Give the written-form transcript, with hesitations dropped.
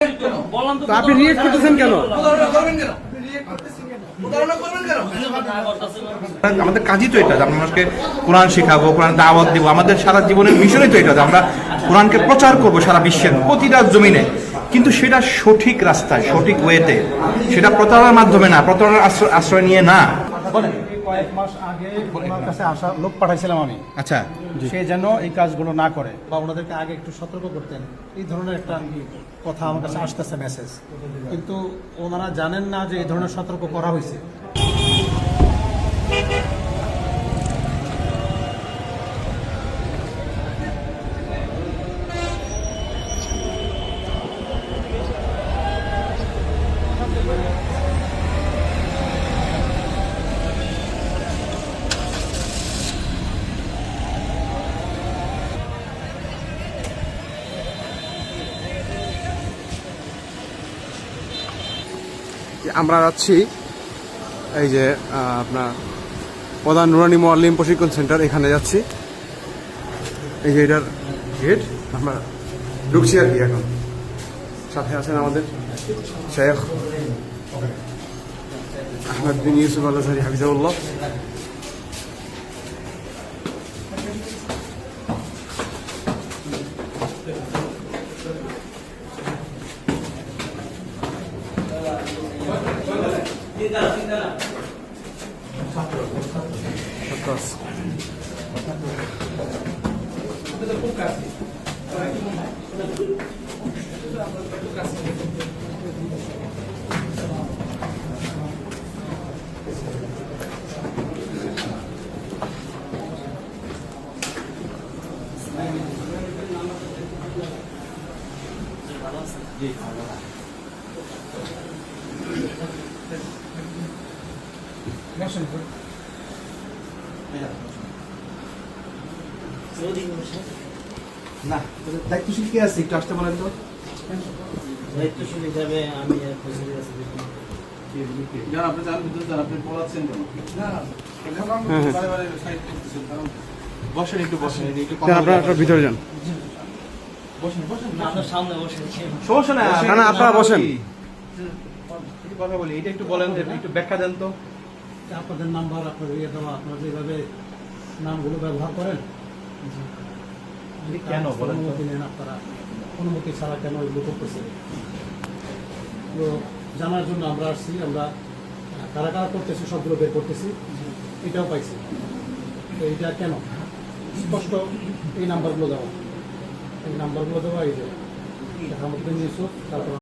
তো আপনি রিয়েক্ট করতেছেন কেন? আমাদের কাজই তো এটা, আমরা মানুষকে কোরআন শেখাবো, কোরআন দাওয়াত দিব। আমাদের সারা জীবনের মিশনই তো এটা, যে আমরা কোরআনকে প্রচার করব সারা বিশ্বের প্রতিটা জমিনে, কিন্তু সেটা সঠিক রাস্তায়, সঠিক ওয়েতে, সেটা প্রতারণার মাধ্যমে না, প্রতারণার আশ্রয় নিয়ে না। কয়েক মাস আগে ওনার কাছে আসা লোক পাঠাইছিলাম আমি, আচ্ছা, সে যেন এই কাজগুলো না করে বা ওনাদেরকে আগে একটু সতর্ক করতেন, এই ধরনের একটা কথা আমার কাছে আসতেছে মেসেজ, কিন্তু ওনারা জানেন না যে এই ধরনের সতর্ক করা হয়েছে। আমরা যাচ্ছি এই যে আপনার প্রধান নুরানি মুআল্লিম প্রশিক্ষণ সেন্টার, এখানে যাচ্ছি। এই যে এটার গেট, আমরা ঢুকছি আর কি। এখন সাথে আছেন আমাদের শেখ আহমেদ বিন ইউসুফ আল আজহারি হাফিজাহুল্লাহ। না, দায়িত্বশীল কে আছে একটু আসতে বলেন তো। দায়িত্বশীল হিসাবে আমি বসেন, একটু বসেন, আপনারা ভিতরে যান। আপনার সামনে বসে সমস্যা নাই, না না, আপনারা বসেন। কথা বলি, এটা একটু বলেন, একটু ব্যাখ্যা দেন তো। আপনাদের নাম্বার, আপনাদের ইয়ে দেওয়া, আপনারা যেভাবে নামগুলো ব্যবহার করেন, কেন বলেন? অনুমতি নেন আপনারা, অনুমতি ছাড়া কেন এগুলো করতেছে? তো জানার জন্য আমরা আসছি। আমরা কারা কারা করতেছি সবগুলো বের করতেছি, এটাও পাইছি। তো এইটা কেন স্পষ্ট এই নাম্বারগুলো দেওয়া, এই নাম্বারগুলো দেওয়া, এই যে আহমেদ বিন ইউসুফ, তারপর